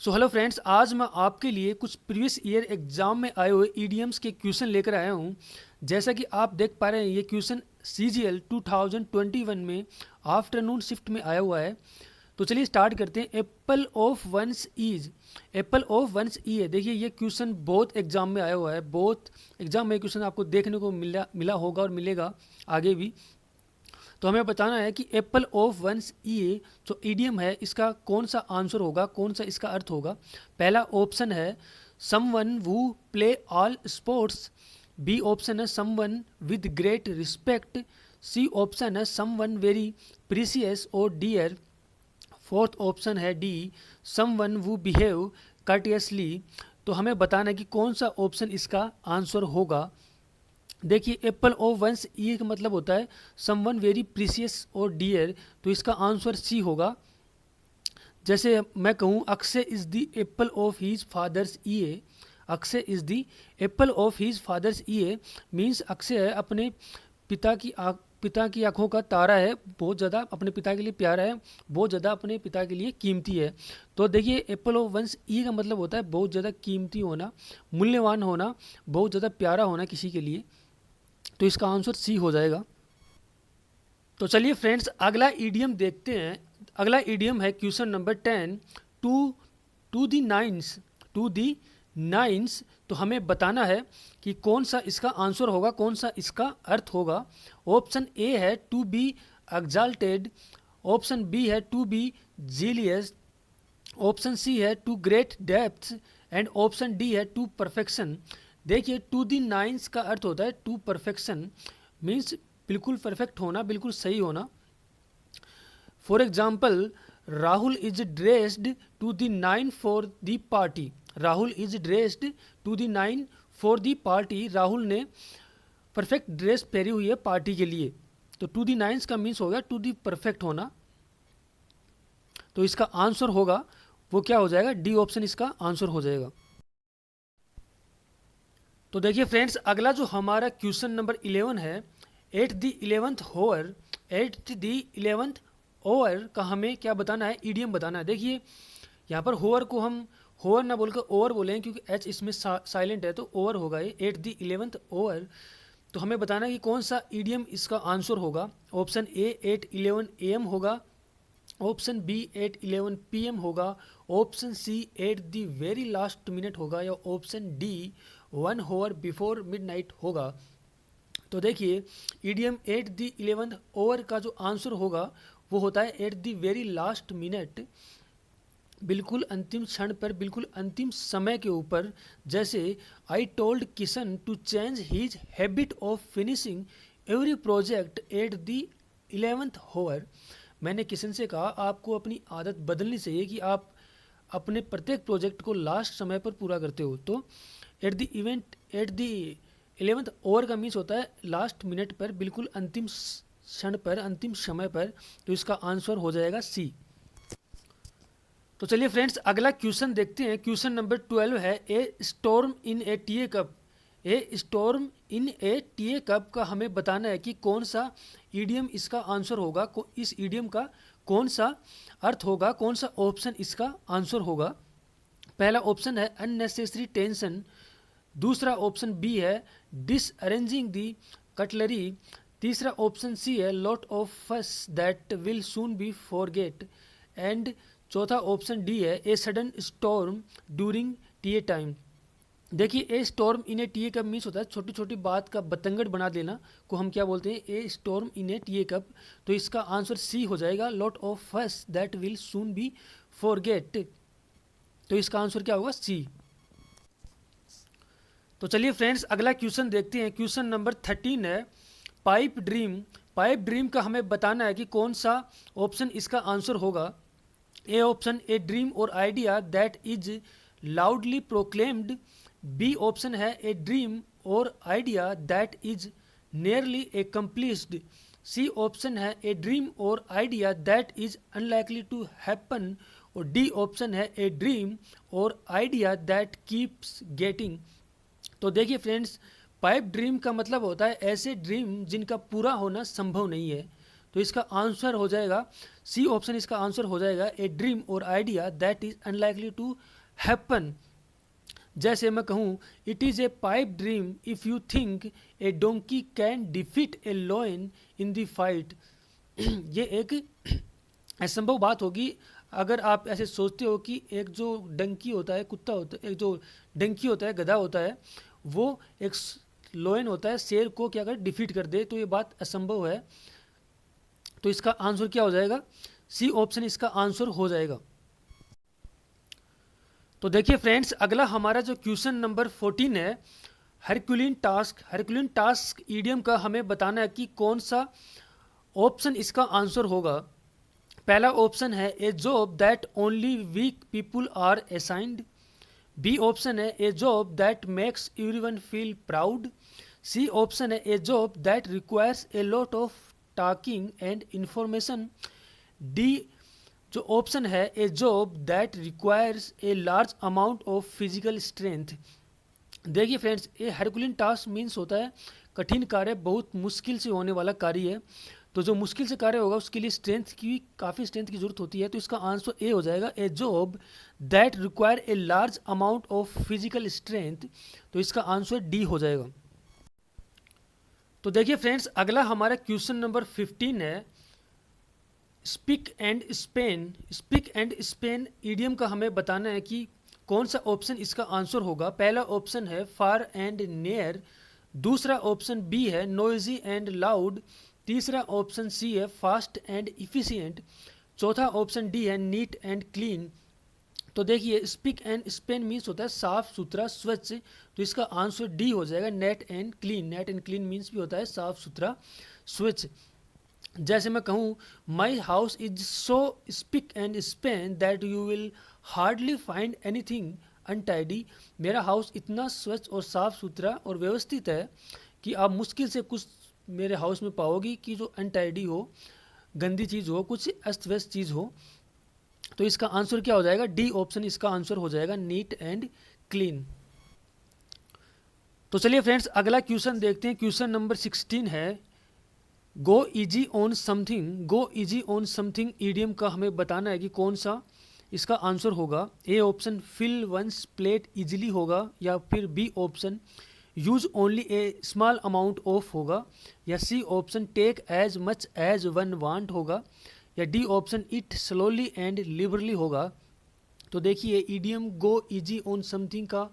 So hello friends, आज मैं आपके लिए कुछ प्रीवियस ईयर एग्जाम में आए हुए ईडीएम्स के क्वेश्चन लेकर आया हूँ। जैसा कि आप देख पा रहे हैं, ये क्वेश्चन सीजीएल 2021 में आफ्टरनून शिफ्ट में आया हुआ है। तो चलिए स्टार्ट करते हैं। Apple of one's eyes, apple of one's eye है। देखिए, ये क्वेश्चन बहुत एग्जाम में आया हुआ है, बहुत एग्जाम में क्वेश्चन आपको देखने को मिला होगा और मिलेगा आगे भी। तो हमें बताना है कि एप्पल ऑफ वंस ईए जो ईडियम है, इसका कौन सा आंसर होगा, कौन सा इसका अर्थ होगा। पहला ऑप्शन है someone who play all sports. B option है someone with great respect. C option है समवन वेरी प्रीसियस और डियर। फोर्थ ऑप्शन है D someone who behave courteously. तो हमें बताना है कि कौन सा ऑप्शन इसका आंसर होगा। देखिए, एप्पल ऑफ वंस ई का मतलब होता है समवन वेरी प्रीसियस और डियर, तो इसका आंसर सी होगा। जैसे मैं कहूँ Akshay is the apple of his father's eye. Akshay is the apple of his father's eye means Akshay है अपने पिता की आंखों का तारा है, बहुत ज़्यादा अपने पिता के लिए प्यारा है, बहुत ज़्यादा अपने पिता के लिए कीमती है। तो देखिए, एप्पल ऑफ वंस ई का मतलब होता है बहुत ज़्यादा कीमती होना, मूल्यवान होना, बहुत ज़्यादा प्यारा होना किसी के लिए। तो इसका आंसर सी हो जाएगा। तो चलिए फ्रेंड्स, अगला ईडियम देखते हैं। अगला ईडियम है question number 10, to to the nines, to the nines. तो हमें बताना है कि कौन सा इसका आंसर होगा, कौन सा इसका अर्थ होगा। ऑप्शन ए है to be exalted. Option B है to be zealous. Option C है to great depth. And option D है टू परफेक्शन। देखिए, टू दी नाइन्स का अर्थ होता है टू परफेक्शन, मीन्स बिल्कुल परफेक्ट होना, बिल्कुल सही होना। For example, Rahul is dressed to the nine for the party. Rahul is dressed to the nine for the party. Rahul ने परफेक्ट ड्रेस पहनी हुई है पार्टी के लिए। तो टू दी नाइन्स का मीन्स होगा टू दी परफेक्ट होना। तो इसका आंसर होगा वो क्या हो जाएगा, डी ऑप्शन इसका आंसर हो जाएगा। तो देखिए फ्रेंड्स, अगला जो हमारा क्वेश्चन नंबर 11 है, at the 11th hour, at the 11th hour का हमें क्या बताना है, ईडियम बताना है। देखिए, यहाँ पर होवर को हम होवर ना बोलकर ओवर बोलें, क्योंकि एच इसमें साइलेंट है, तो ओवर होगा ये, एट द 11th ओवर। तो हमें बताना है कि कौन सा ईडियम इसका आंसर होगा। ऑप्शन ए 8:11 AM होगा। ऑप्शन बी 8:11 PM होगा। Option C at the very last minute होगा, या option D 1 hour before midnight होगा। तो देखिए, idiom eight the 11th hour का जो आंसर होगा वो होता है at the very last minute, बिल्कुल अंतिम क्षण पर, बिल्कुल अंतिम समय के ऊपर। जैसे I told Kishan to change his habit of finishing every project at the 11th hour. मैंने किशन से कहा आपको अपनी आदत बदलनी चाहिए कि आप अपने प्रत्येक प्रोजेक्ट को लास्ट समय पर पूरा करते हो। तो एट द 11th ओवर का मीन्स होता है लास्ट मिनट पर, बिल्कुल अंतिम क्षण पर, अंतिम समय पर। तो इसका आंसर हो जाएगा सी। तो चलिए फ्रेंड्स, अगला क्वेश्चन देखते हैं। क्वेश्चन नंबर 12 है, ए storm in a tea cup. A storm in a tea cup का हमें बताना है कि कौन सा ईडियम इसका आंसर होगा, इस ईडियम का कौन सा अर्थ होगा, कौन सा ऑप्शन इसका आंसर होगा। पहला ऑप्शन है अननेसेसरी टेंशन। दूसरा ऑप्शन बी है डिसअरेंजिंग दी कटलरी। तीसरा ऑप्शन सी है lot of fuss that will soon be forget. And चौथा ऑप्शन डी है a sudden storm during tea time. देखिए, a storm in a tea cup means होता है छोटी छोटी बात का बतंगड़ बना देना को हम क्या बोलते हैं, ए storm in a tea cup. तो इसका आंसर सी हो जाएगा, lot of fuss that will soon be forget. तो इसका आंसर क्या होगा, सी। तो चलिए फ्रेंड्स, अगला क्वेश्चन देखते हैं। क्वेश्चन नंबर 13 है, पाइप ड्रीम। पाइप ड्रीम का हमें बताना है कि कौन सा ऑप्शन इसका आंसर होगा। A option a dream or idea that is loudly proclaimed. B option है a dream or idea that is nearly accomplished. C option है a dream or idea that is unlikely to happen. और D option है a dream or idea that keeps getting. तो देखिए friends, pipe dream का मतलब होता है ऐसे ड्रीम जिनका पूरा होना संभव नहीं है। तो इसका आंसर हो जाएगा सी ऑप्शन, इसका आंसर हो जाएगा a dream or idea that is unlikely to happen. जैसे मैं कहूँ it is a pipe dream if you think a donkey can defeat a lion in the fight. ये एक असंभव बात होगी अगर आप ऐसे सोचते हो कि एक जो डंकी होता है, कुत्ता होता है, एक जो डंकी होता है, गधा होता है, वो एक लोयन होता है, शेर को क्या कर डिफीट कर दे, तो ये बात असंभव है। तो इसका आंसर क्या हो जाएगा? सी ऑप्शन इसका आंसर हो जाएगा। तो देखिए फ्रेंड्स, अगला हमारा जो क्वेश्चन नंबर 14 है, हरक्यूलिन टास्क। हरक्यूलिन टास्क ईडियम का हमें बताना है कि कौन सा ऑप्शन इसका आंसर होगा। पहला ऑप्शन है a job that only weak people are assigned. B option है a job that makes everyone feel proud. C option है a job that requires a lot of talking and information. D जो option है a job that requires a large amount of physical strength. देखिए friends, ये herculean task means होता है कठिन कार्य, बहुत मुश्किल से होने वाला कार्य है। तो जो मुश्किल से कार्य होगा उसके लिए काफ़ी स्ट्रेंथ की जरूरत होती है। तो इसका आंसर ए हो जाएगा, ए job that require a large amount of physical strength. तो इसका आंसर डी हो जाएगा। तो देखिए फ्रेंड्स, अगला हमारा क्वेश्चन नंबर 15 है speak and Spain. Speak and Spain idiom का हमें बताना है कि कौन सा ऑप्शन इसका आंसर होगा। पहला ऑप्शन है फार एंड नियर। दूसरा ऑप्शन बी है नोइजी एंड लाउड। तीसरा ऑप्शन सी है फास्ट एंड इफिशिएंट। चौथा ऑप्शन डी है नीट एंड क्लीन। तो देखिए, स्पीक एंड स्पेन मीन्स होता है साफ सुथरा, स्वच्छ। तो इसका आंसर डी हो जाएगा, net and clean. Net and clean means भी होता है साफ सुथरा, स्वच्छ। जैसे मैं कहूँ my house is so spick and Spain that you will hardly find anything untidy. मेरा हाउस इतना स्वच्छ और साफ सुथरा और व्यवस्थित है कि आप मुश्किल से कुछ मेरे हाउस में पाओगी कि जो अनटाइडी हो, गंदी चीज़ हो, कुछ अस्त व्यस्त चीज़ हो। तो इसका आंसर क्या हो जाएगा? डी ऑप्शन इसका आंसर हो जाएगा, नीट एंड क्लीन। तो चलिए फ्रेंड्स, अगला क्वेश्चन देखते हैं। क्वेश्चन नंबर 16 है गो easy on something. Go easy on something idiom का हमें बताना है कि कौन सा इसका आंसर होगा। A option fill one's plate easily होगा, या फिर B option use only a small amount of होगा, या C option take as much as one want होगा, या D option eat slowly and liberally होगा। तो देखिए, idiom go easy on something का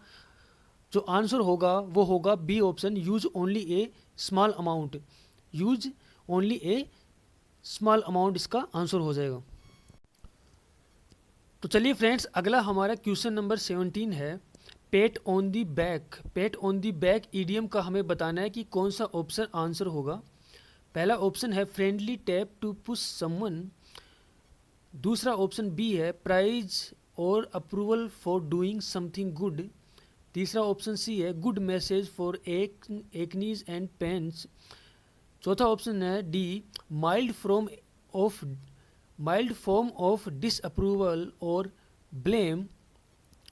जो आंसर होगा वो होगा B option use only a small amount. Use only a small amount इसका आंसर हो जाएगा। तो चलिए फ्रेंड्स, अगला हमारा क्वेश्चन नंबर 17 है pat on the back. Pat on the back idiom का हमें बताना है कि कौन सा ऑप्शन आंसर होगा। पहला ऑप्शन है friendly tap to push someone. दूसरा ऑप्शन बी है प्राइज और approval for doing something good. तीसरा ऑप्शन सी है गुड मैसेज फॉर एक्नीज एंड पेन्स। चौथा ऑप्शन है D mild form of disapproval और ब्लेम।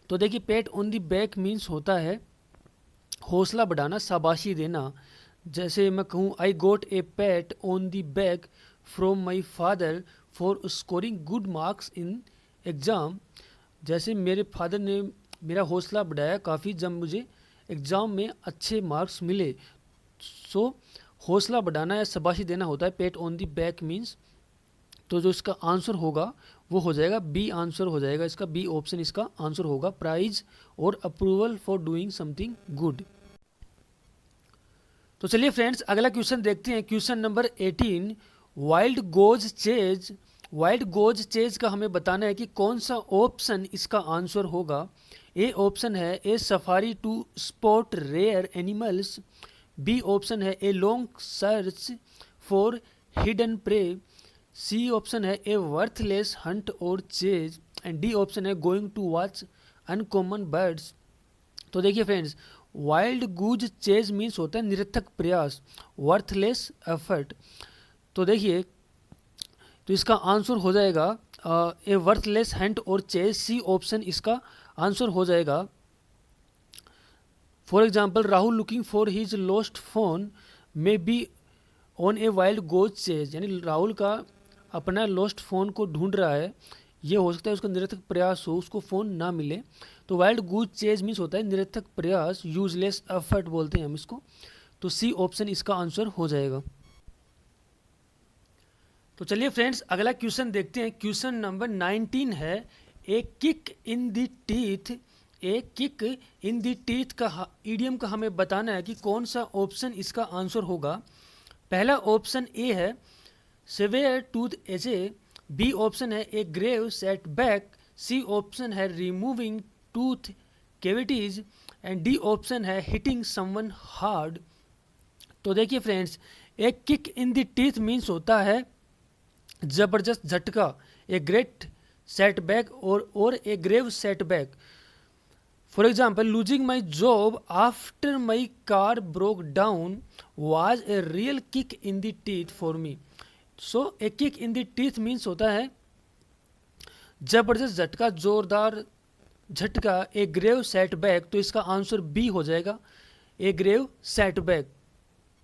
तो देखिए, pat on the back means होता है हौसला बढ़ाना, शाबाशी देना। जैसे मैं कहूँ I got a pat on the back from my father for scoring good marks in exam. जैसे मेरे फादर ने मेरा हौसला बढ़ाया काफ़ी जब मुझे एग्ज़ाम में अच्छे मार्क्स मिले। सो हौसला बढ़ाना या शाबाशी देना होता है PAT on the back means. तो जो इसका आंसर होगा वो हो जाएगा बी आंसर हो जाएगा इसका, बी ऑप्शन इसका आंसर होगा, प्राइज और approval for doing something good. तो चलिए फ्रेंड्स, अगला क्वेश्चन देखते हैं। Question number 18 wild goes chase. Wild goes chase का हमें बताना है कि कौन सा ऑप्शन इसका आंसर होगा। ए ऑप्शन है a safari to spot rare animals. B option है a long search for hidden prey. C option है ए वर्थलेस हंट और चेज, एंड डी ऑप्शन है going to watch uncommon birds. तो देखिए friends, wild goose chase means होता है निरर्थक प्रयास, वर्थलेस एफर्ट। तो देखिए, तो इसका आंसर हो जाएगा ए वर्थलेस हंट और चेज। सी ऑप्शन इसका आंसर हो जाएगा। For example Rahul looking for his lost phone may be on a wild goes chase, यानी राहुल का अपना लॉस्ट फ़ोन को ढूंढ रहा है, ये हो सकता है उसका निरर्थक प्रयास हो, उसको फ़ोन ना मिले। तो वाइल्ड गूज चेज मीन्स होता है निरर्थक प्रयास, यूजलेस एफर्ट बोलते हैं हम इसको। तो सी ऑप्शन इसका आंसर हो जाएगा। तो चलिए फ्रेंड्स अगला क्वेश्चन देखते हैं। क्वेश्चन नंबर 19 है, a kick in the teeth. A kick in the teeth का ईडियम का हमें बताना है कि कौन सा ऑप्शन इसका आंसर होगा। पहला ऑप्शन ए है severe tooth ache, B option है a grave setback, C option है removing tooth cavities and D option है हिटिंग समवन हार्ड। तो देखिए फ्रेंड्स, एक kick in the teeth means होता है जबरदस्त झटका, ए ग्रेट सेटबैक और a grave setback. For example, losing my job after my car broke down was a real kick in the teeth for me. So a kick in the teeth means होता है जबरदस्त झटका, जोरदार झटका, ए grave setback. तो इसका answer B हो जाएगा, ए ग्रेव सेटबैक।